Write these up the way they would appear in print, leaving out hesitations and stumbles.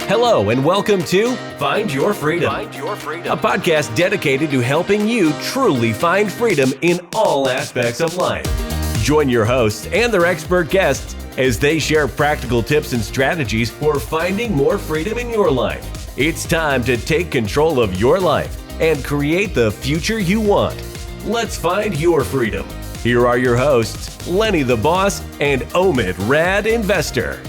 Hello and welcome to Find Your Freedom, a podcast dedicated to helping you truly find freedom in all aspects of life. Join your hosts and their expert guests as they share practical tips and strategies for finding more freedom in your life. It's time to take control of your life and create the future you want. Let's find your freedom. Here are your hosts, Lenny the Boss and Omid Rad Investor.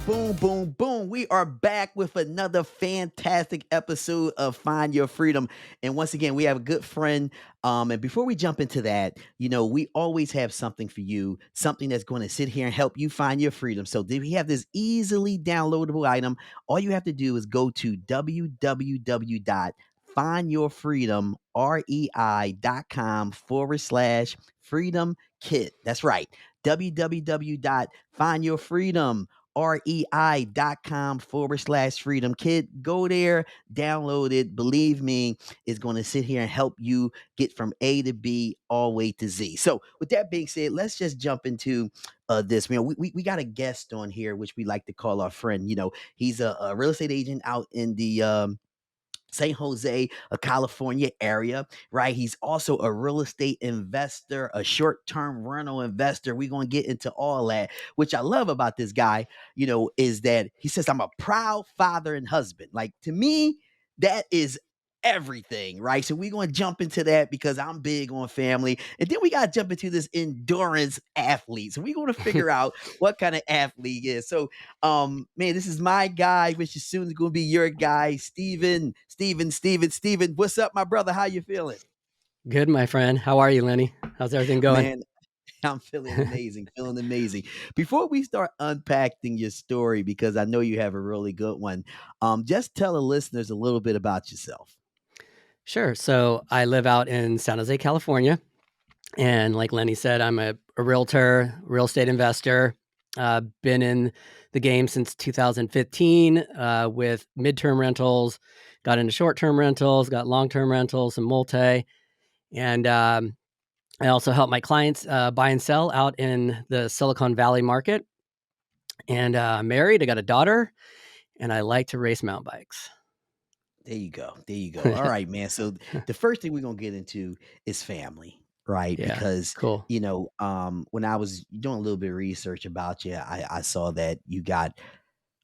Boom, boom, boom. We are back with another fantastic episode of Find Your Freedom. And once again, we have a good friend. And before we jump into that, we always have something for you, something that's going to sit here and help you find your freedom. So we have this easily downloadable item. All you have to do is go to www.findyourfreedom.com/freedom kit. That's right. www.findyourfreedom.com/freedom kit. Go there, download it. Believe me, it's going to sit here and help you get from A to B all the way to Z. So with that being said, let's just jump into this. We got a guest on here, which we like to call our friend. He's a real estate agent out in the San Jose, California area, right? He's also a real estate investor, a short-term rental investor. We're going to get into all that. Which I love about this guy, is that he says, I'm a proud father and husband. Like, to me, that is everything, right? So we're going to jump into that because I'm big on family. And then we got to jump into this endurance athlete. So we're going to figure out what kind of athlete he is. So man, this is my guy, which is soon going to be your guy, Stephen. What's up, my brother? How you feeling? Good, my friend. How are you, Lenny? How's everything going? Man, I'm feeling amazing, Before we start unpacking your story, because I know you have a really good one, just tell the listeners a little bit about yourself. Sure. So I live out in San Jose, California. And like Lenny said, I'm a realtor, real estate investor. Been in the game since 2015 with midterm rentals, got into short-term rentals, got long-term rentals and multi. And I also help my clients buy and sell out in the Silicon Valley market. And I'm married. I got a daughter, and I like to race mountain bikes. There you go. All right, man. So the first thing we're going to get into is family, right? Yeah, Because, cool. when I was doing a little bit of research about you, I saw that you got,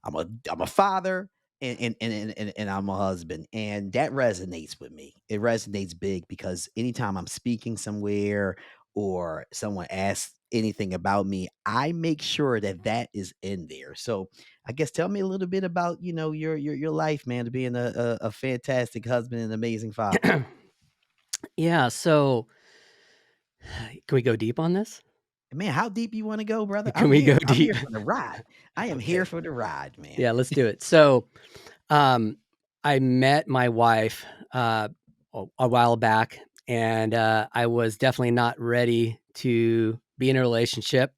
I'm a father and I'm a husband. And that resonates with me. It resonates big because anytime I'm speaking somewhere or someone asks anything about me, I make sure that is in there. So I guess tell me a little bit about, your life, man, to being a fantastic husband and amazing father. Yeah. So can we go deep on this? Man, how deep you want to go, brother? Can we go I'm here deep? for the ride. I am here for the ride, man. Yeah, let's do it. So I met my wife a while back, and I was definitely not ready to be in a relationship.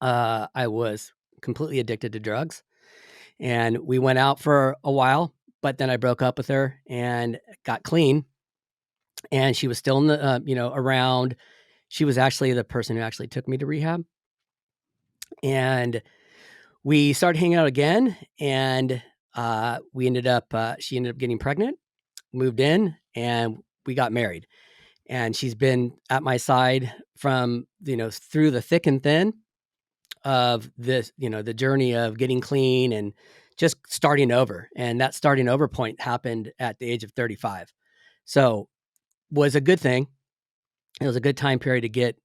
I was completely addicted to drugs, and we went out for a while, but then I broke up with her and got clean. And she was still in the, around. She was actually the person who actually took me to rehab. And we started hanging out again, and she ended up getting pregnant, moved in, and we got married. And she's been at my side from, through the thick and thin of this, the journey of getting clean and just starting over. And that starting over point happened at the age of 35. So was a good thing. It was a good time period to get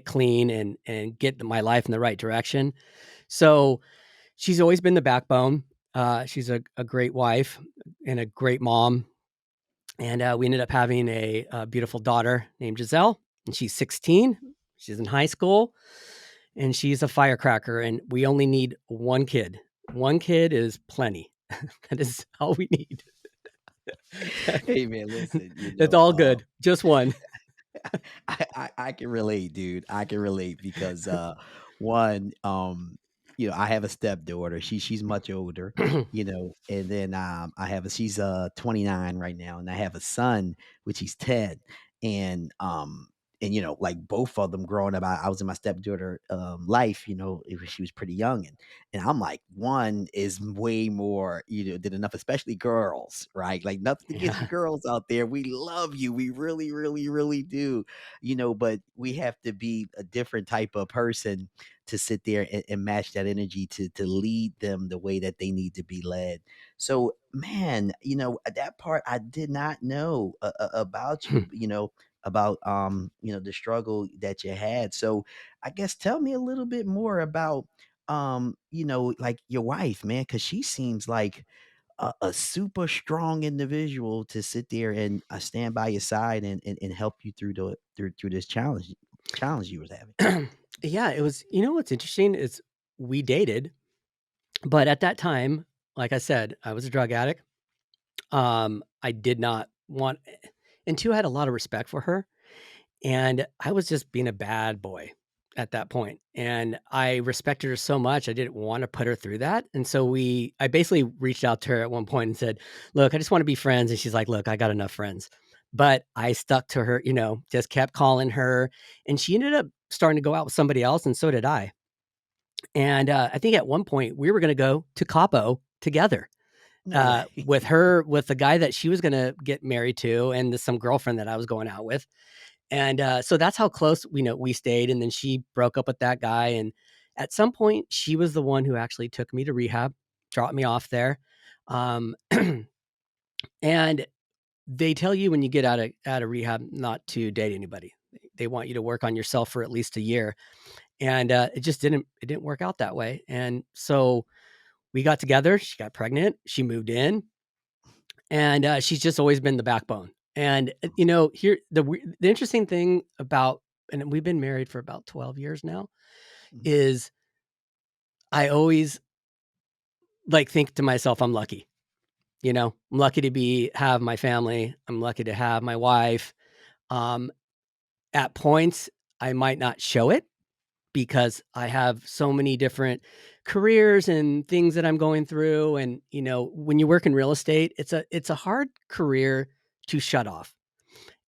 clean and get my life in the right direction. So she's always been the backbone. She's a great wife and a great mom. And we ended up having a beautiful daughter named Giselle, and she's 16. She's in high school, and she's a firecracker. And we only need one kid. One kid is plenty. That is all we need. Hey, man, listen. It's all good. Just one. I can relate, dude. I can relate because one, I have a stepdaughter. She's much older, and then she's 29 right now, and I have a son which he's 10. And like both of them growing up, I was in my stepdaughter life, she was pretty young, and I'm like, one is way more, than enough, especially girls, right? Like nothing against you Yeah. girls out there. We love you. We really, really, really do, but we have to be a different type of person to sit there and match that energy to lead them the way that they need to be led. So, man, that part I did not know about you, about the struggle that you had. So I guess tell me a little bit more about like your wife, man, because she seems like a super strong individual to sit there and stand by your side and help you through through this challenge you was having. Yeah, it was, what's interesting is we dated, but at that time, like I said, I was a drug addict. I did not want, and two, I had a lot of respect for her. And I was just being a bad boy at that point. And I respected her so much, I didn't want to put her through that. And so I basically reached out to her at one point and said, look, I just want to be friends. And she's like, look, I got enough friends. But I stuck to her, just kept calling her. And she ended up starting to go out with somebody else. And so did I. And I think at one point we were going to go to Cabo together. No way. With the guy that she was going to get married to and some girlfriend that I was going out with. And so that's how close we stayed. And then she broke up with that guy. And at some point, she was the one who actually took me to rehab, dropped me off there. Um, and they tell you when you get out of rehab not to date anybody. They want you to work on yourself for at least a year. And it didn't work out that way. And so we got together. She got pregnant. She moved in. And she's just always been the backbone. And here the interesting thing about, and we've been married for about 12 years now, Mhm. is I always think to myself, I'm lucky. I'm lucky to have my family. I'm lucky to have my wife. Um, at points, I might not show it because I have so many different careers and things that I'm going through. And when you work in real estate, it's a hard career to shut off.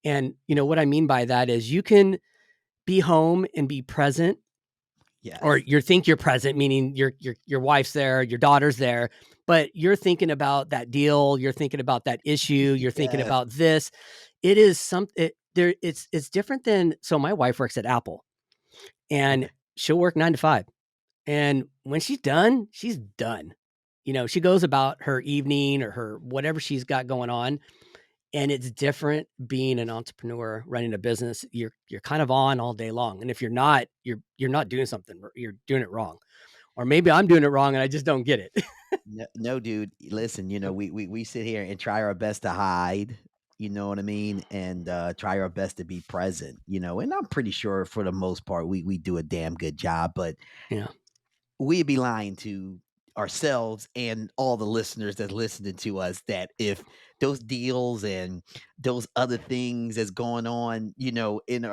And what I mean by that is you can be home and be present, or Yes. you think you're present, meaning your wife's there, your daughter's there, but you're thinking about that deal, you're thinking about that issue, you're thinking Yes. about this. It is it's different than, so my wife works at Apple and Okay. she'll work 9 to 5. And when she's done, she's done. She goes about her evening or her whatever she's got going on. And it's different being an entrepreneur running a business. You're kind of on all day long. And if you're not, you're not doing something, you're doing it wrong. Or maybe I'm doing it wrong and I just don't get it. No, no, dude. Listen, we sit here and try our best to hide. You know what I mean, and try our best to be present. And I'm pretty sure for the most part we do a damn good job. But Yeah. we'd be lying to ourselves and all the listeners that's listening to us that if those deals and those other things that's going on, in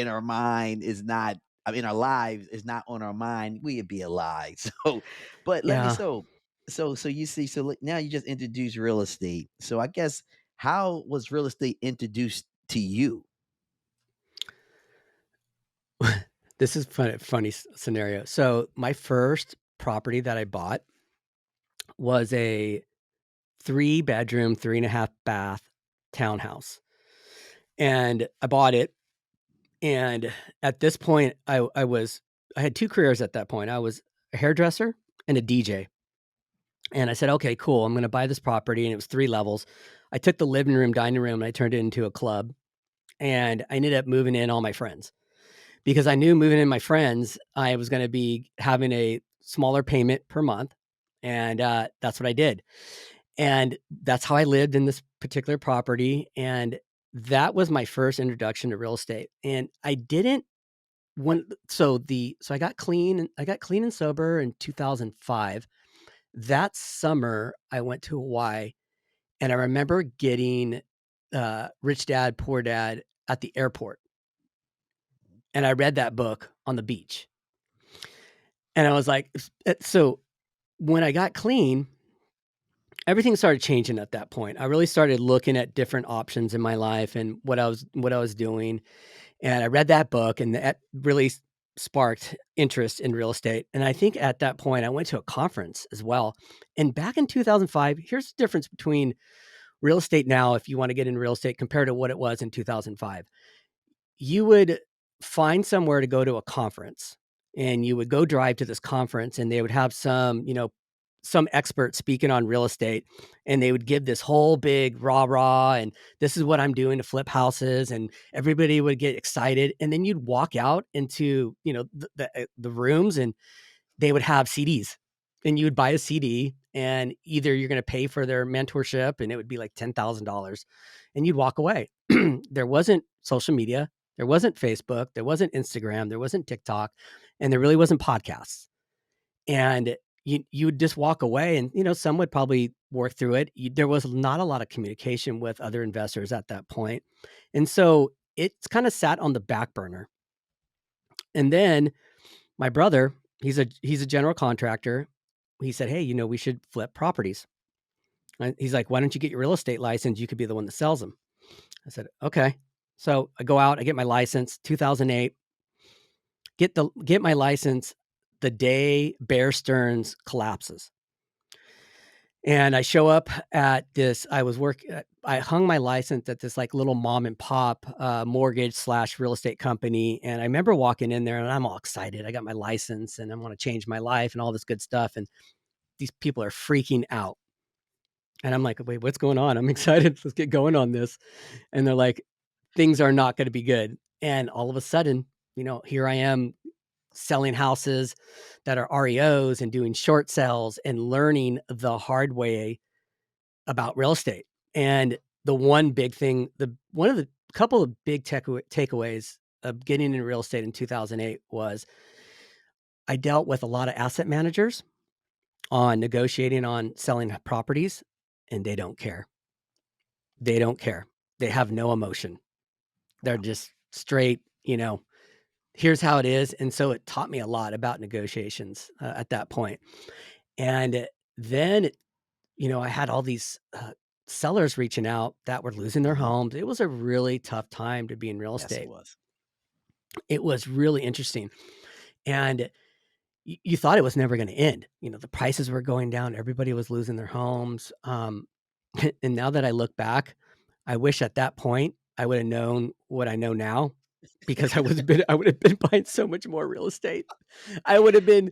our mind is not, I mean, our lives is not on our mind, we'd be alive. So, but let me, Yeah. so you see, so now you just introduced real estate. So I guess how was real estate introduced to you? This is funny scenario. So my first property that I bought was a 3-bedroom, 3.5 bath townhouse. And I bought it. And at this point, I had 2 careers at that point. I was a hairdresser and a DJ. And I said, okay, cool. I'm going to buy this property. And it was 3 levels. I took the living room, dining room, and I turned it into a club. And I ended up moving in all my friends because I knew moving in my friends, I was going to be having a smaller payment per month. And that's what I did. And that's how I lived in this particular property. And that was my first introduction to real estate. And I didn't so I got clean and sober in 2005. That summer I went to Hawaii and I remember getting Rich Dad, Poor Dad at the airport. And I read that book on the beach. And I was like, so when I got clean, everything started changing at that point. I really started looking at different options in my life and what I was doing. And I read that book, and that really sparked interest in real estate. And I think at that point, I went to a conference as well. And back in 2005, here's the difference between real estate now, if you want to get into real estate, compared to what it was in 2005. You would find somewhere to go to a conference, and you would go drive to this conference, and they would have some expert speaking on real estate, and they would give this whole big rah, and this is what I'm doing to flip houses, and everybody would get excited. And then you'd walk out into, the rooms, and they would have CDs, and you would buy a CD, and either you're going to pay for their mentorship, and it would be like $10,000, and you'd walk away. There wasn't social media. There wasn't Facebook. There wasn't Instagram. There wasn't TikTok, and there really wasn't podcasts. And you would just walk away, and, some would probably work through it. There was not a lot of communication with other investors at that point. And so it's kind of sat on the back burner. And then my brother, he's a general contractor. He said, "Hey, we should flip properties." And he's like, "Why don't you get your real estate license? You could be the one that sells them." I said, "Okay." So I go out, I get my license, 2008, get my license the day Bear Stearns collapses. And I show up at this, I hung my license at this like little mom and pop mortgage / real estate company. And I remember walking in there, and I'm all excited. I got my license, and I want to change my life and all this good stuff. And these people are freaking out. And I'm like, "Wait, what's going on? I'm excited. Let's get going on this." And they're like, "Things are not going to be good." And all of a sudden, here I am selling houses that are REOs and doing short sales and learning the hard way about real estate. And the one big thing, one of the couple of big takeaways of getting in real estate in 2008 was I dealt with a lot of asset managers on negotiating on selling properties, and they don't care. They don't care. They have no emotion. They're just straight, here's how it is. And so it taught me a lot about negotiations at that point. And then, I had all these sellers reaching out that were losing their homes. It was a really tough time to be in real Yes, estate. it was. It was really interesting. And you thought it was never going to end. The prices were going down. Everybody was losing their homes. And now that I look back, I wish at that point I would have known what I know now, because I would have been buying so much more real estate. I would have been,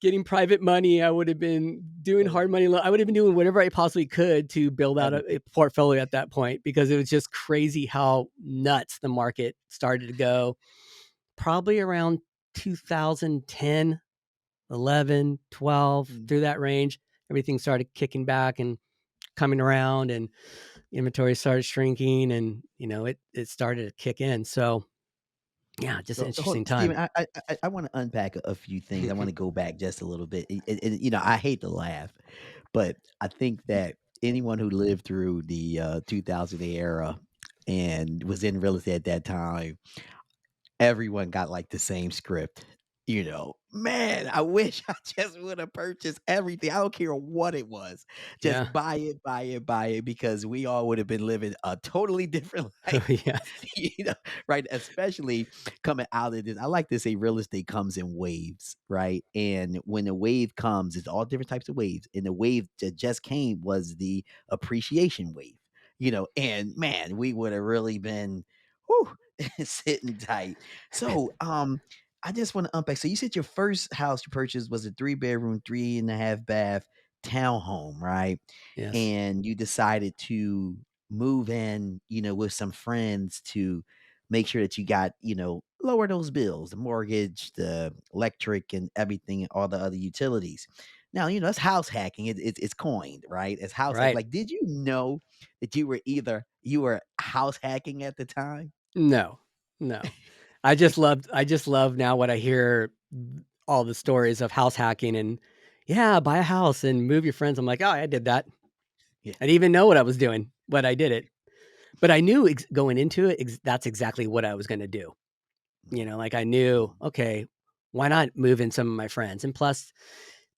getting private money. I would have been doing hard money. I would have been doing whatever I possibly could to build out a portfolio at that point, because it was just crazy how nuts the market started to go. Probably around 2010, 11, 12, through that range, everything started kicking back and coming around, and inventory started shrinking, and, it started to kick in. So yeah, just an interesting time. Steven, I want to unpack a few things. I want to go back just a little bit. I hate to laugh, but I think that anyone who lived through the 2000 era and was in real estate at that time, everyone got like the same script. Man, I wish I just would have purchased everything. I don't care what it was. Just Yeah. buy it, buy it, buy it, because we all would have been living a totally different life. Yeah. Right? Especially coming out of this. I like to say real estate comes in waves, right? And when the wave comes, it's all different types of waves. And the wave that just came was the appreciation wave, and man, we would have really been whew, sitting tight. So I just want to unpack. So you said your first house you purchased was a 3-bedroom, 3.5 bath townhome, right? Yes. And you decided to move in, with some friends to make sure that you got, lower those bills, the mortgage, the electric, and everything, and all the other utilities. Now, that's house hacking. It's coined, right? It's house hack. Right. Like, did you know that you were house hacking at the time? No. I just love now what I hear, all the stories of house hacking, and yeah, buy a house and move your friends. I'm like, "Oh, I did that." Yeah. I didn't even know what I was doing, but I did it. But I knew going into it, that's exactly what I was going to do. Like I knew, okay, why not move in some of my friends? And plus,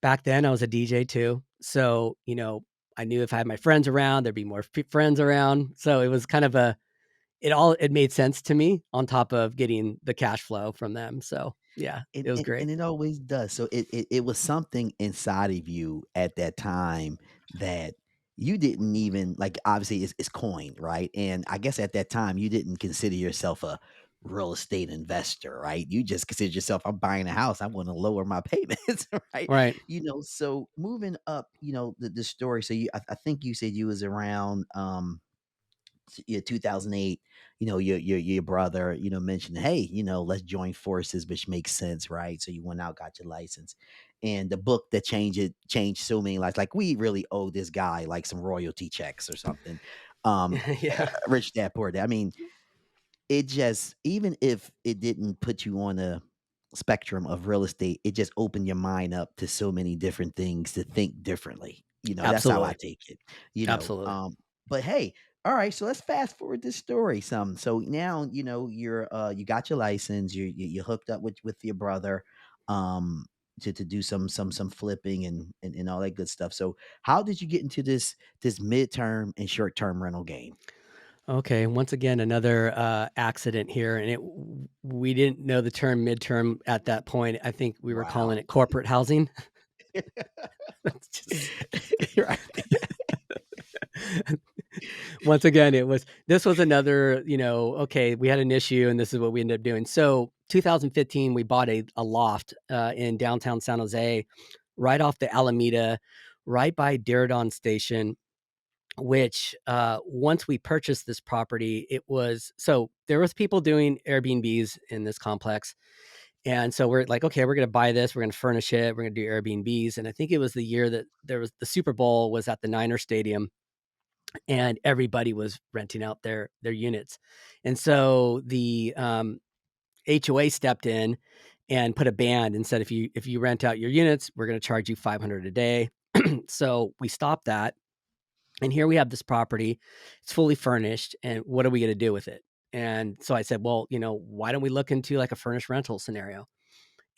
back then I was a DJ too. So, I knew if I had my friends around, there'd be more friends around. So it was kind of it made sense to me on top of getting the cash flow from them. So yeah, And it was and great. and it always does. So it was something inside of you at that time that you didn't even like, obviously, it's coined, right? And I guess at that time, you didn't consider yourself a real estate investor, right? You just considered yourself, "I'm buying a house, I wanna lower my payments," right? Right. So moving up, the story, so I think you said you was around, yeah, 2008, your brother, mentioned, hey, let's join forces, which makes sense, right? So you went out, got your license, and the book that changed so many lives. Like, we really owe this guy like some royalty checks or something. Yeah. Rich Dad Poor Dad. I mean, it just, even if it didn't put you on a spectrum of real estate, it just opened your mind up to so many different things to think differently. That's how I Absolutely. take it. Absolutely. But hey, all right, so let's fast forward this story some. So now, you got your license, you hooked up with your brother, um to do some flipping and all that good stuff. So how did you get into this midterm and short-term rental game? Okay, once again, another accident here, and we didn't know the term midterm at that point. I think we were calling Wow. it corporate housing. It's just Right. once again, this was another, okay, we had an issue, and this is what we ended up doing. So, 2015, we bought a loft in downtown San Jose, right off the Alameda, right by Diridon Station. Which, once we purchased this property, there was people doing Airbnbs in this complex, and so we're like, "Okay, we're gonna buy this, we're gonna furnish it, we're gonna do Airbnbs," and I think it was the year that there was the Super Bowl was at the Niner Stadium, and everybody was renting out their units, and so the, HOA stepped in and put a ban and said, "If you rent out your units, we're gonna charge you 500 a day." So, we stopped that. And here we have this property. It's fully furnished. And what are we going to do with it? And so I said, well, why don't we look into like a furnished rental scenario?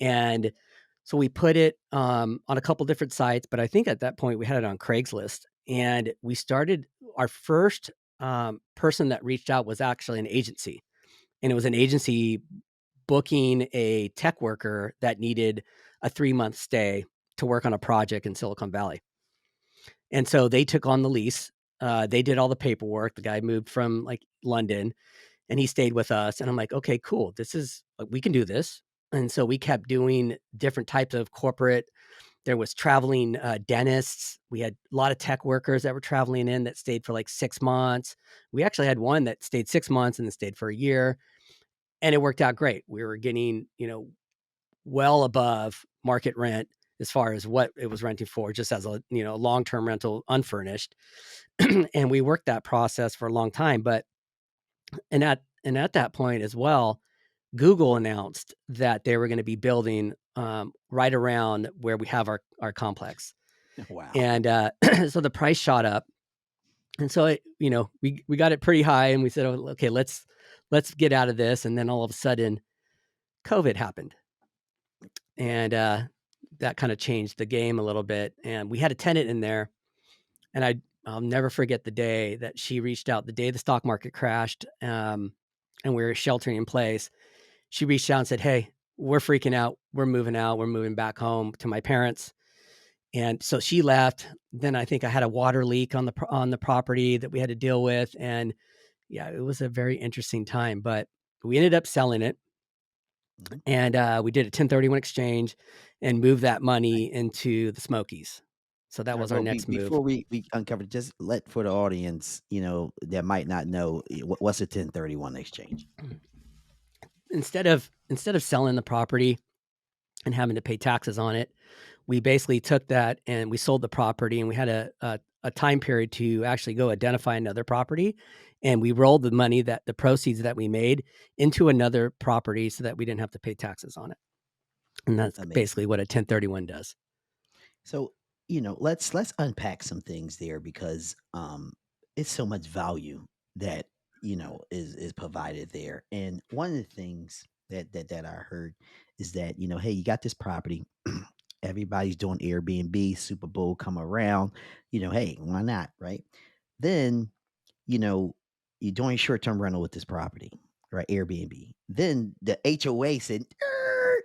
And so we put it on a couple different sites, but I think at that point we had it on Craigslist. And we started our first person that reached out was actually an agency. And it was an agency booking a tech worker that needed a 3-month stay to work on a project in Silicon Valley. And so they took on the lease. They did all the paperwork. The guy moved from like London and he stayed with us. And I'm like, okay, cool. We can do this. And so we kept doing different types of corporate. There was traveling dentists. We had a lot of tech workers that were traveling in that stayed for like 6 months. We actually had one that stayed 6 months and then stayed for a year. And it worked out great. We were getting, well above market rent as far as what it was renting for, just as a long-term rental unfurnished. And we worked that process for a long time. But and at that point as well, Google announced that they were going to be building right around where we have our complex. Wow. And so the price shot up. And so we got it pretty high and we said, oh, okay, let's get out of this. And then all of a sudden COVID happened. And that kind of changed the game a little bit. And we had a tenant in there, and I'll never forget the day that she reached out. The day the stock market crashed, and we were sheltering in place. She reached out and said, "Hey, we're freaking out. We're moving out. We're moving back home to my parents." And so she left. Then I think I had a water leak on the property that we had to deal with, and yeah, it was a very interesting time. But we ended up selling it. Mhm. And we did a 1031 exchange and moved that money into the Smokies. So that All right. was our Well, next move. before we uncover, just let for the audience, that might not know, what's a 1031 exchange. Instead of selling the property and having to pay taxes on it, we basically took that and we sold the property, and we had a time period to actually go identify another property, and we rolled the proceeds that we made into another property so that we didn't have to pay taxes on it. And that's Amazing. basically what a 1031 does. So, let's unpack some things there, because it's so much value that is provided there. And one of the things that I heard is that, hey, you got this property, everybody's doing Airbnb, Super Bowl come around, hey, why not, right? Then, you know you're doing short-term rental with this property, right? Airbnb. Then the HOA said, "Er,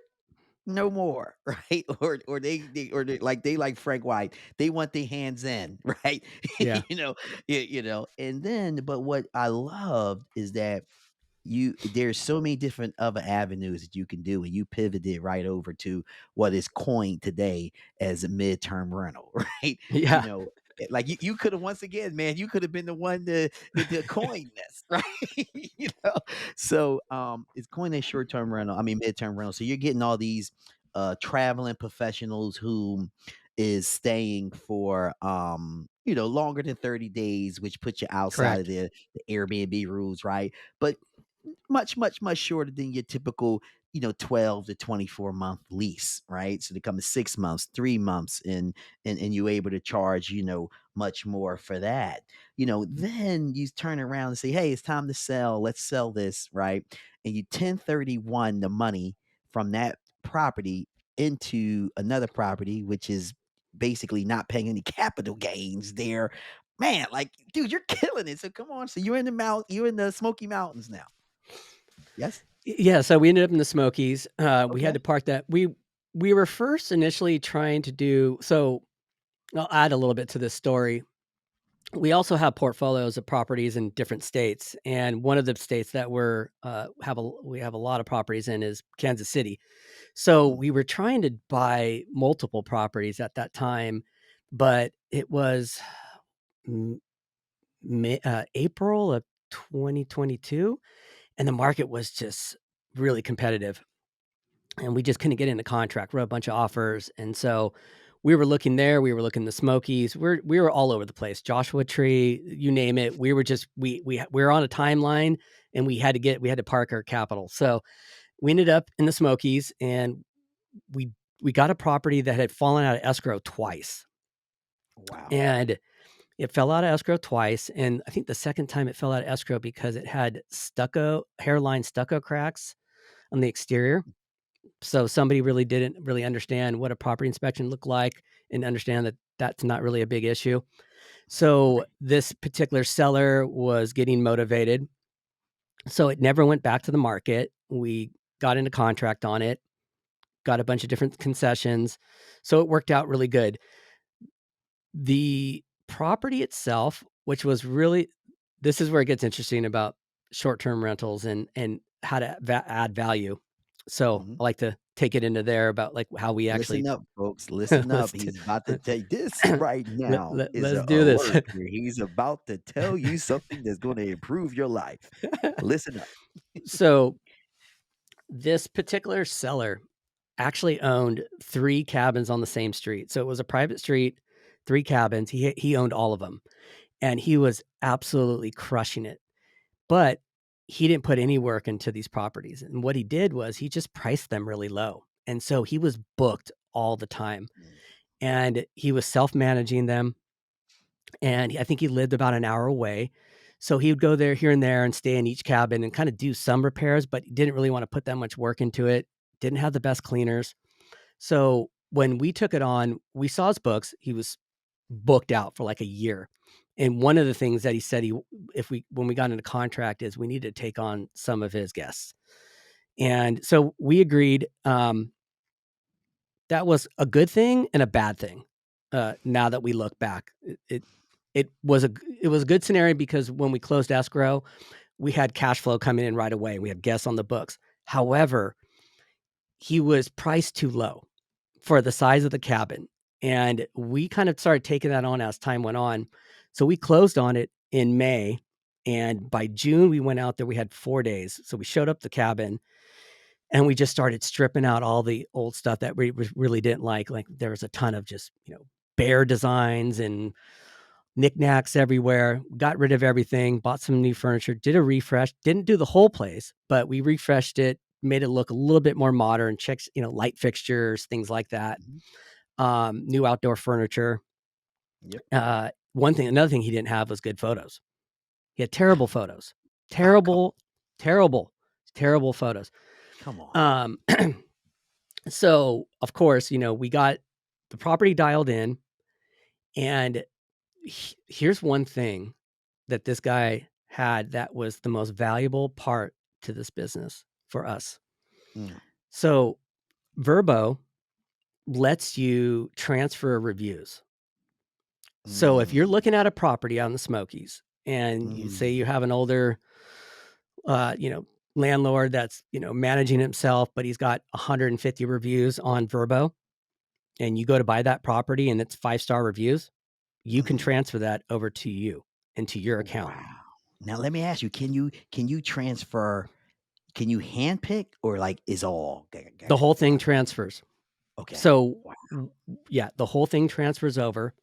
no more," right? Or they like Frank White. They want their hands in, right? Yeah. And then, but what I loved is that there's so many different other avenues that you can do, and you pivoted right over to what is coined today as a midterm rental, right? You Yeah. know, like you could have, once again, man, you could have been the one to coin this, right? you know, so it's coined as short-term rental. I mean, midterm rental. So you're getting all these traveling professionals who is staying for longer than 30 days, which puts you outside of Correct. the Airbnb rules, right? But much, much, much shorter than your typical, 12 to 24-month lease, right? So they come to 6 months, 3 months, and you're able to charge, much more for that. Then you turn around and say, hey, it's time to sell. Let's sell this, right? And you 1031 the money from that property into another property, which is basically not paying any capital gains there. Man, like, dude, you're killing it. So come on. So you're in the Smoky Mountains now. Yes? Yeah, so we ended up in the Smokies. We had Okay. to park that. We were first initially trying to do so. I'll add a little bit to this story. We also have portfolios of properties in different states, and one of the states that we have a lot of properties in is Kansas City. So Mm, we were trying to buy multiple properties at that time, but it was April of 2022, and the market was just really competitive. And we just couldn't get into contract. Wrote a bunch of offers, and so we were looking there. We were looking the Smokies. We were all over the place. Joshua Tree, you name it. We were just we were on a timeline, and we had to park our capital. So we ended up in the Smokies, and we we got a property that had fallen out of escrow twice, wow. and it fell out of escrow twice. And I think the second time it fell out of escrow because it had hairline stucco cracks on the exterior. So somebody really didn't really understand what a property inspection looked like and understand that that's not really a big issue. So Right. this particular seller was getting motivated. So it never went back to the market. We got into contract on it, got a bunch of different concessions. So it worked out really good. The property itself, which was really, this is where it gets interesting about short-term rentals and how to add value. So Mhm. I like to take it into there about like how we Listen actually up, folks. Listen up. let's do, He's about to tell you this right now is let's an do this. alert here. He's about to tell you something that's going to improve your life. Listen up. So this particular seller actually owned 3 cabins on the same street. So it was a private street, 3 cabins. He owned all of them, and he was absolutely crushing it. But he didn't put any work into these properties. And what he did was he just priced them really low. And so he was booked all the time. Mm, And he was self-managing them. And I think he lived about an hour away. So he would go there here and there and stay in each cabin and kind of do some repairs, but he didn't really want to put that much work into it. Didn't have the best cleaners. So when we took it on, we saw his books. He was booked out for like a year. And one of the things that he said when we got into contract is we need to take on some of his guests. And so we agreed. That was a good thing and a bad thing. Now that we look back, it was a good scenario because when we closed escrow, we had cash flow coming in right away. We had guests on the books. However, he was priced too low for the size of the cabin. And we kind of started taking that on as time went on. So we closed on it in May. And by June, we went out there. We had 4 days. So we showed up the cabin and we just started stripping out all the old stuff that we really didn't like. Like there was a ton of just, bear designs and knickknacks everywhere. Got rid of everything, bought some new furniture, did a refresh, didn't do the whole place, but we refreshed it, made it look a little bit more modern, checks, light fixtures, things like that. mhm. New outdoor furniture. Yep. Another thing he didn't have was good photos. He had terrible photos, Oh, come on. terrible, terrible, terrible photos. Come on. Um, so of course, we got the property dialed in, and here's one thing that this guy had that was the most valuable part to this business for us. Mm. So Verbo lets you transfer reviews. So if you're Mm. looking at a property out in the Smokies and you say you Mm. have an older, landlord that's, managing himself, but he's got 150 reviews on Verbo, and you go to buy that property and it's 5-star reviews, you can Mhm. transfer that over to you into your account. Wow. Now let me ask you, can you transfer, can you handpick or like is all The whole thing transfers. okay. So Wow. yeah, the whole thing transfers over.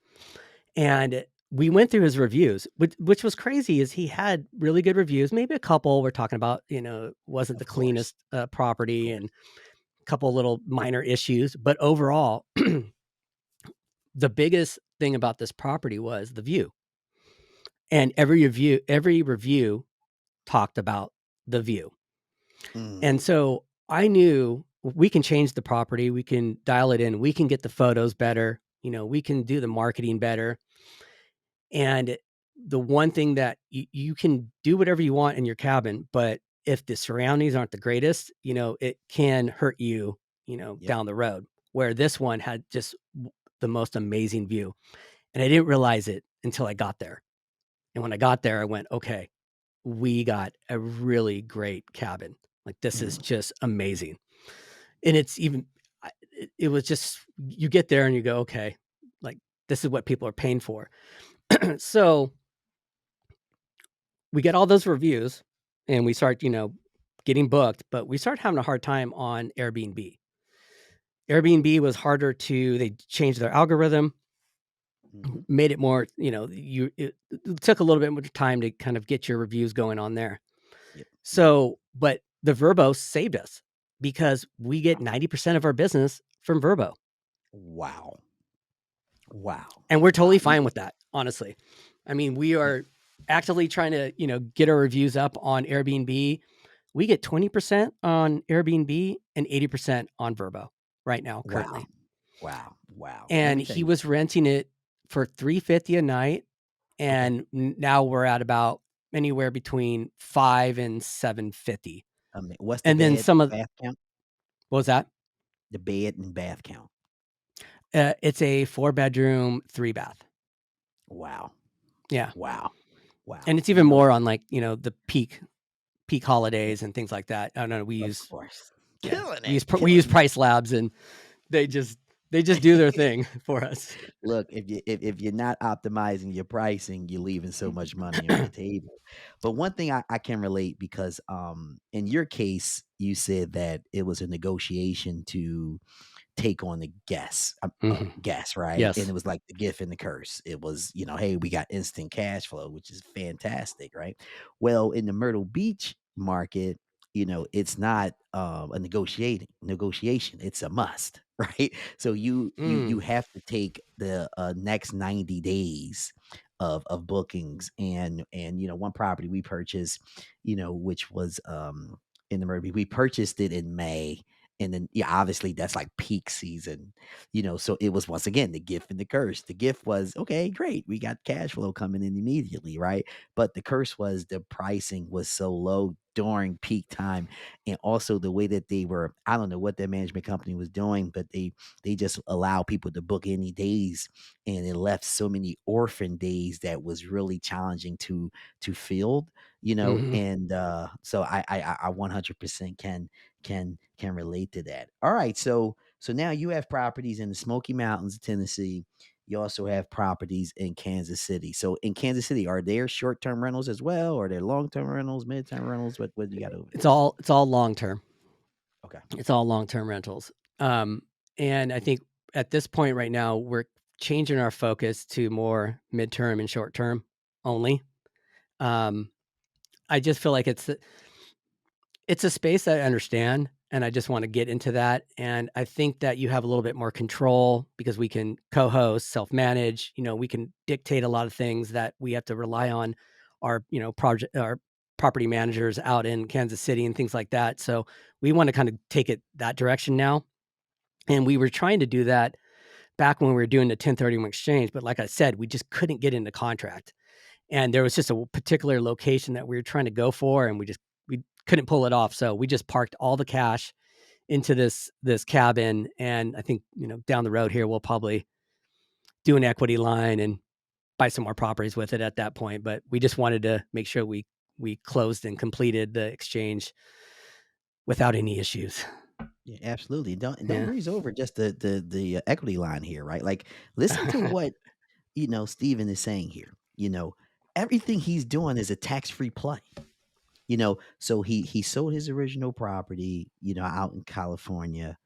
And we went through his reviews, which was crazy is he had really good reviews. Maybe a couple we're talking about, wasn't the Of course. cleanest property Of and a couple little minor issues. But overall, the biggest thing about this property was the view. And every review talked about the view. And Mm. so I knew we can change the property, we can dial it in, we can get the photos better, we can do the marketing better. And the one thing that you can do whatever you want in your cabin, but if the surroundings aren't the greatest, it can hurt you, Yep. down the road. Where this one had just the most amazing view. And I didn't realize it until I got there. And when I got there, I went, okay, we got a really great cabin. Like this is Mm. just amazing. And it's even, it was just, you get there and you go, okay, like this is what people are paying for. So we get all those reviews and we start, getting booked, but we start having a hard time on Airbnb. Airbnb was harder they changed their algorithm, Mhm. made it more, it took a little bit more time to kind of get your reviews going on there. Yep. Yep. So, but the Verbo saved us because we get 90% of our business from Verbo. Wow. Wow. And we're Wow. totally fine with that, honestly. I mean, we are actively trying to, get our reviews up on Airbnb. We get 20% on Airbnb and 80% on Verbo right now, Wow. currently. Wow. Wow. Let And me tell he you. was renting it for $350 a night. Okay. And now we're at about anywhere between $5 and $750. What's the And then some of, bath count? what was that? The bed and bath count. It's a 4-bedroom, 3-bath. Wow. Yeah. Wow. Wow. And it's even more on like, the peak holidays and things like that. I don't know. Of course. Yeah, Killing we it. use Killing it. Price Labs and they just do their thing for us. Look, if you're not optimizing your pricing, you're leaving so much money on the table. But one thing I can relate because in your case, you said that it was a negotiation to take on the Mhm. guess, right? And Yes. it was like the gift and the curse. It was, hey, we got instant cash flow, which is fantastic, right? Well, in the Myrtle Beach market, it's not a negotiation. It's a must, right? So you Mm. have to take the next 90 days of bookings and one property we purchased, which was in the Myrtle Beach. We purchased it in May, and then, yeah, obviously that's like peak season, so it was once again the gift and the curse. The gift was, okay, great. We got cash flow coming in immediately, right? But the curse was the pricing was so low during peak time. And also the way that they were, I don't know what their management company was doing, but they just allow people to book any days. And it left so many orphan days that was really challenging to fill, Mhm. and so I 100% can relate to that. All right, so now you have properties in the Smoky Mountains, Tennessee. You also have properties in Kansas City. So in Kansas City, are there short-term rentals as well, or are there long-term rentals, mid-term rentals? What do you got over there? It's all long term. Okay. It's all long term rentals. And I think at this point right now, we're changing our focus to more midterm and short term only. Um, I just feel like it's a space that I understand, and I just want to get into that. And I think that you have a little bit more control because we can co-host, self-manage. We can dictate a lot of things that we have to rely on our, our property managers out in Kansas City and things like that. So we want to kind of take it that direction now. And we were trying to do that back when we were doing the 1031 exchange, but like I said, we just couldn't get into contract. And there was just a particular location that we were trying to go for, and we couldn't pull it off. So we just parked all the cash into this cabin. And I think, down the road here, we'll probably do an equity line and buy some more properties with it at that point. But we just wanted to make sure we closed and completed the exchange without any issues. Yeah, absolutely. Don't Yeah. breeze over just the equity line here, right? Like, listen to what Stephen is saying here. Everything he's doing is a tax-free play. So he sold his original property, out in California,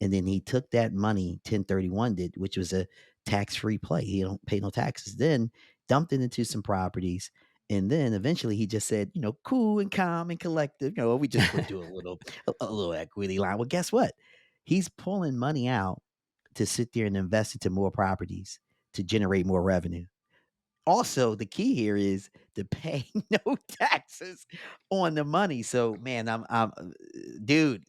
and then he took that money, 1031 did, which was a tax-free play. He don't pay no taxes. Then dumped it into some properties. And then eventually he just said, cool and calm and collective, we just would do a little equity line. Well, guess what? He's pulling money out to sit there and invest into more properties to generate more revenue. Also, the key here is to pay no taxes on the money. So, man, dude,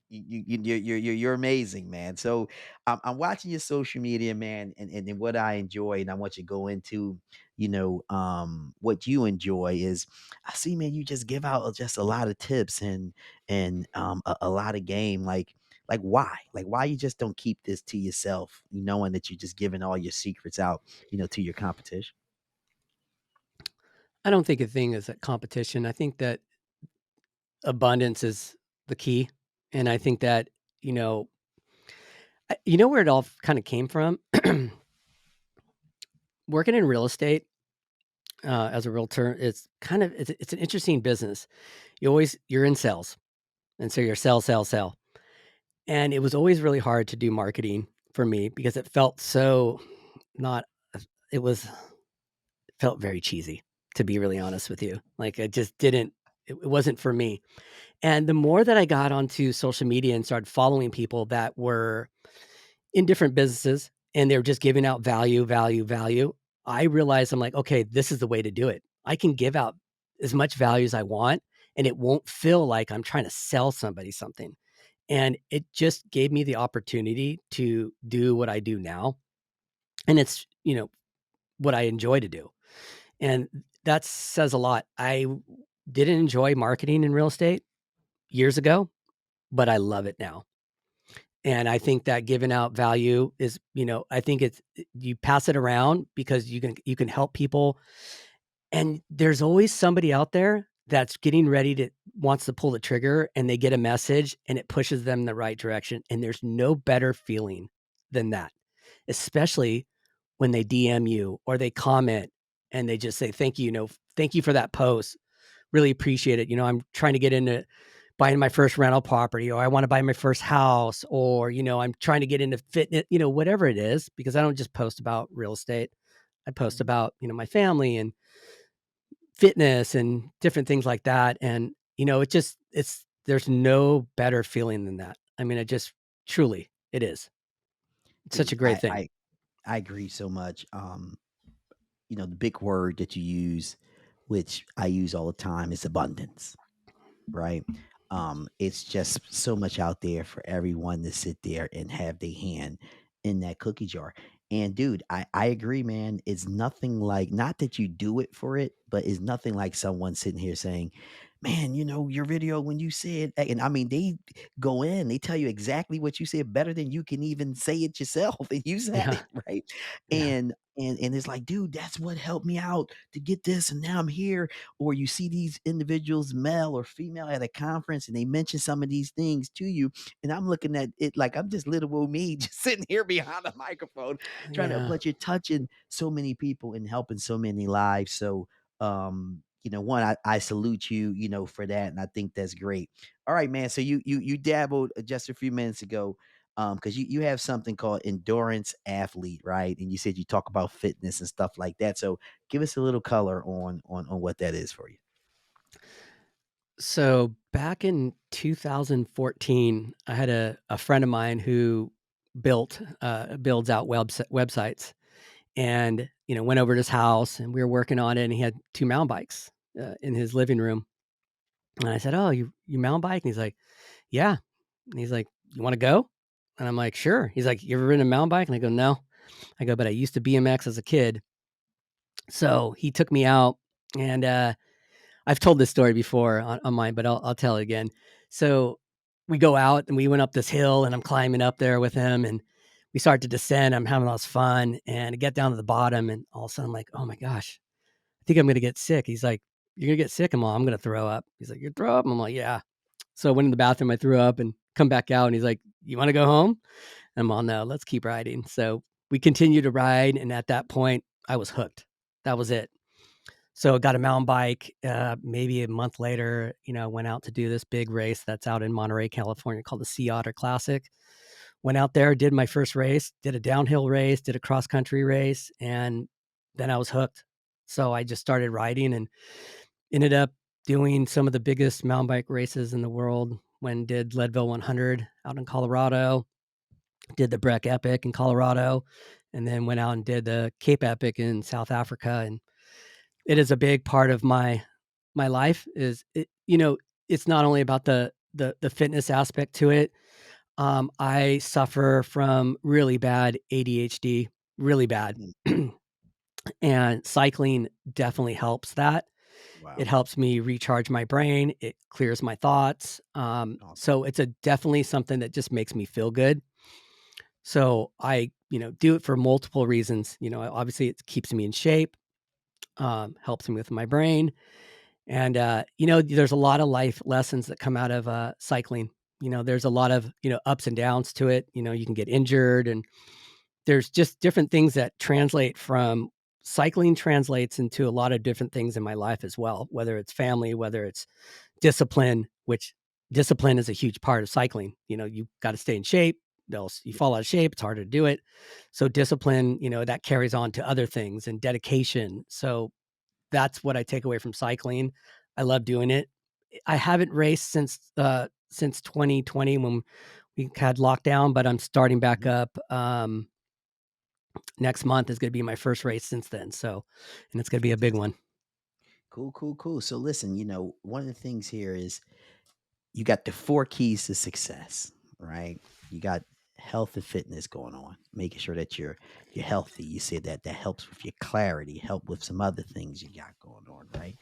you're amazing, man. So I'm watching your social media, man, and what I enjoy, and I want you to go into, what you enjoy is I see, man, you just give out just a lot of tips and a lot of game, like why you just don't keep this to yourself, knowing that you're just giving all your secrets out, to your competition. I don't think a thing is a competition. I think that abundance is the key. And I think that, where it all kind of came from? Working in real estate as a realtor, it's an interesting business. You're in sales. And so you're sell, sell, sell. And it was always really hard to do marketing for me because it felt so not, it felt very cheesy, to be really honest with you. Like it wasn't for me. And the more that I got onto social media and started following people that were in different businesses and they're just giving out value, value, value, I realized I'm like, okay, this is the way to do it. I can give out as much value as I want, and it won't feel like I'm trying to sell somebody something. And it just gave me the opportunity to do what I do now. And it's, what I enjoy to do. And that says a lot. I didn't enjoy marketing in real estate years ago, but I love it now. And I think that giving out value is, I think you pass it around because you can help people. And there's always somebody out there that's wants to pull the trigger, and they get a message and it pushes them in the right direction. And there's no better feeling than that, especially when they DM you or they comment and they just say, thank you, thank you for that post. Really appreciate it. I'm trying to get into buying my first rental property, or I want to buy my first house, or, I'm trying to get into fitness, whatever it is, because I don't just post about real estate. I post about, my family and fitness and different things like that. And, there's no better feeling than that. I mean, truly, it is. It's such a Dude, great thing. I agree so much. The big word that you use, which I use all the time, is abundance, right? It's just so much out there for everyone to sit there and have their hand in that cookie jar. And dude, I agree, man. It's nothing like, not that you do it for it, but it's nothing like someone sitting here saying, man, your video when you said, and I mean, they go in, they tell you exactly what you said better than you can even say it yourself, and you said Yeah. it, right? Yeah. And it's like, dude, that's what helped me out to get this, and now I'm here. Or you see these individuals, male or female, at a conference, and they mention some of these things to you, and I'm looking at it like I'm just little old me, just sitting here behind the microphone, trying to. Yeah. But you're touching so many people and helping so many lives. So, one, I salute you, for that, and I think that's great. All right, man. So you dabbled just a few minutes ago, because you have something called endurance athlete, right? And you said you talk about fitness and stuff like that. So give us a little color on what that is for you. So back in 2014, I had a friend of mine who builds out websites, and went over to his house, and we were working on it, and he had 2 mountain bikes in his living room. And I said, "Oh, you mountain bike?" And he's like, "Yeah." And he's like, "You want to go?" And I'm like, "Sure." He's like, "You ever ridden a mountain bike?" And I go, "No." I go, "But I used to BMX as a kid." So he took me out, and I've told this story before on mine, but I'll tell it again. So we go out and we went up this hill, and I'm climbing up there with him, and we start to descend. I'm having all this fun, and I get down to the bottom, and all of a sudden I'm like, oh my gosh, I think I'm gonna get sick. He's like, you're gonna get sick? I'm gonna throw up. He's like, you throw up? I'm like, yeah. So I went in the bathroom, I threw up, and come back out, and he's like, you want to go home? I'm all, no, let's keep riding. So we continued to ride, and at that point, I was hooked. That was it. So I got a mountain bike. Maybe a month later, went out to do this big race that's out in Monterey, California, called the Sea Otter Classic. Went out there, did my first race, did a downhill race, did a cross country race, and then I was hooked. So I just started riding and ended up doing some of the biggest mountain bike races in the world. When did Leadville 100 out in Colorado, did the Breck Epic in Colorado, and then went out and did the Cape Epic in South Africa. And it is a big part of my life. It's not only about the fitness aspect to it. I suffer from really bad ADHD, really bad. Mm. And cycling definitely helps that. It Wow. helps me recharge my brain. It clears my thoughts. Awesome. So it's definitely something that just makes me feel good. So I, do it for multiple reasons. Obviously it keeps me in shape, helps me with my brain. And, there's a lot of life lessons that come out of cycling. There's a lot of, ups and downs to it. You can get injured, and there's just different things that translate from cycling translates into a lot of different things in my life as well, whether it's family, whether it's discipline, which discipline is a huge part of cycling. You got to stay in shape. Else you fall out of shape, it's harder to do it. So discipline, that carries on to other things, and dedication. So that's what I take away from cycling. I love doing it. I haven't raced since 2020 when we had lockdown, but I'm starting back Mhm. up. Next month is going to be my first race since then. So, and it's going to be a big Fantastic. one. Cool, cool, cool. So listen, one of the things here is you got the 4 keys to success, right? You got health and fitness going on, making sure that you're healthy. You said that helps with your clarity, help with some other things you got going on, right?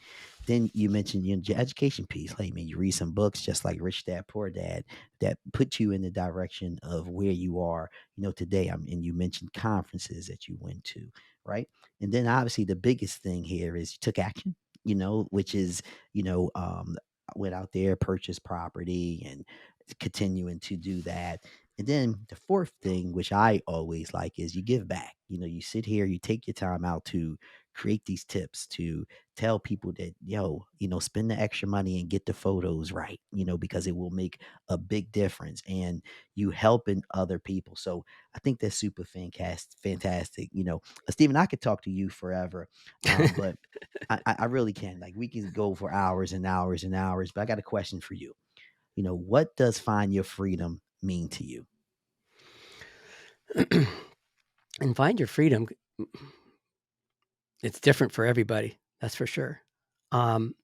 Then you mentioned your education piece. Hey, man, you read some books just like Rich Dad Poor Dad that put you in the direction of where you are, today. And you mentioned conferences that you went to, right? And then obviously the biggest thing here is you took action, which is, went out there, purchased property, and continuing to do that. And then the fourth thing, which I always like, is you give back. You sit here, you take your time out to create these tips to tell people that, spend the extra money and get the photos right, because it will make a big difference and you helping other people. So I think that's super fantastic. Fantastic. Stephen, I could talk to you forever, but I really can. Like we can go for hours and hours and hours, but I got a question for you. What does find your freedom mean to you? And find your freedom. It's different for everybody. That's for sure. Um,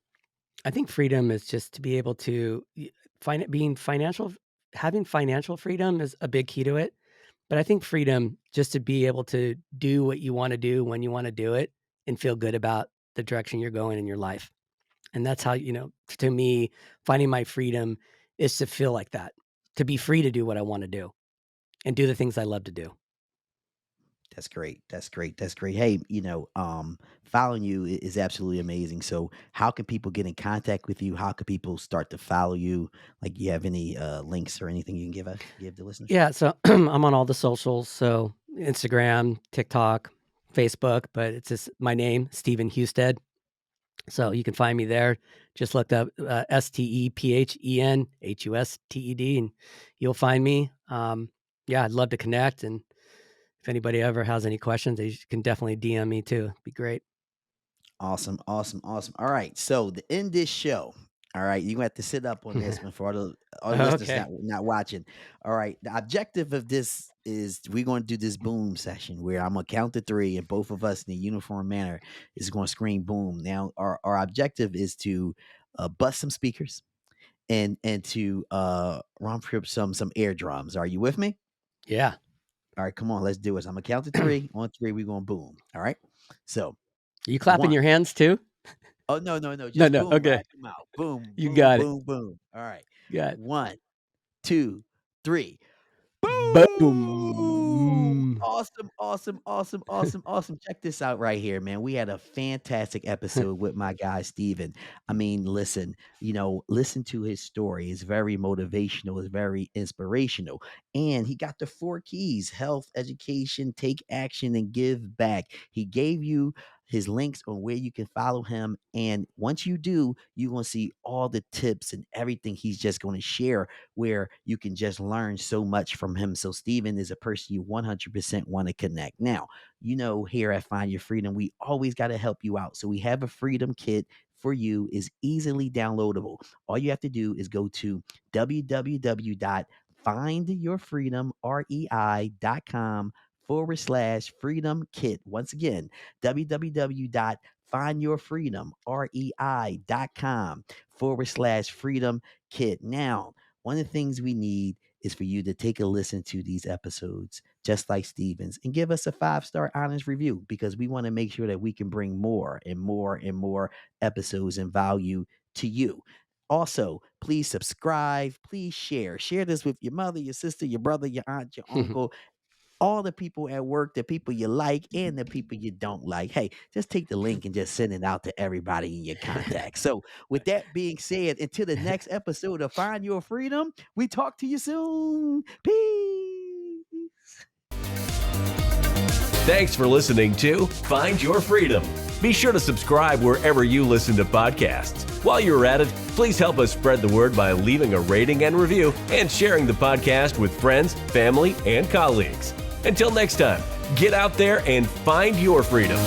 I think freedom is just to be able to find it being financial, having financial freedom is a big key to it. But I think freedom just to be able to do what you want to do when you want to do it and feel good about the direction you're going in your life. And that's how, to me, finding my freedom is to feel like that, to be free to do what I want to do and do the things I love to do. That's great. That's great. That's great. Hey, following you is absolutely amazing. So, how can people get in contact with you? How can people start to follow you? Like, you have any links or anything you can give the listeners? Yeah. So I'm on all the socials. So Instagram, TikTok, Facebook, but it's just my name, Stephen Husted. So you can find me there. Just look up StephenHusted, and you'll find me. Yeah, I'd love to connect. And if anybody ever has any questions, they can definitely DM me too. It'd be great. Awesome, awesome, awesome. All right. So to end this show, all right, you gonna have to sit up on this one for all the listeners Okay. not watching. All right. The objective of this is we're gonna do this boom session where I'm gonna count to 3 and both of us in a uniform manner is gonna scream boom. Now our objective is to bust some speakers and to romp up some air drums. Are you with me? Yeah. All right, come on, let's do it. So I'm gonna count to 3. On 3, we're gonna boom. All right. So You clapping One. your hands too? Oh, no. No, Just no. boom, Okay. right at the mouth. Boom, You boom, got it. boom, boom. All right. Got it. 1, 2, 3. Boom! Boom. Awesome. Check this out right here, man. We had a fantastic episode with my guy, Stephen. I mean, listen, listen to his story. It's very motivational. It's very inspirational. And he got the 4 keys: health, education, take action, and give back. He gave you his links on where you can follow him. And once you do, you're going to see all the tips and everything he's just going to share, where you can just learn so much from him. So Stephen is a person you 100% want to connect. Now, here at Find Your Freedom, we always got to help you out. So we have a freedom kit for you. Is easily downloadable. All you have to do is go to www.findyourfreedom.com/freedom kit. Once again, www.findyourfreedom.com/freedom kit. Now, one of the things we need is for you to take a listen to these episodes, just like Stevens, and give us a 5-star honest review, because we want to make sure that we can bring more and more and more episodes and value to you. Also, please subscribe, please share this with your mother, your sister, your brother, your aunt, your uncle, all the people at work, the people you like and the people you don't like. Hey, just take the link and just send it out to everybody in your contacts. So with that being said, until the next episode of Find Your Freedom, we talk to you soon. Peace. Thanks for listening to Find Your Freedom. Be sure to subscribe wherever you listen to podcasts. While you're at it, please help us spread the word by leaving a rating and review and sharing the podcast with friends, family, and colleagues. Until next time, get out there and find your freedom.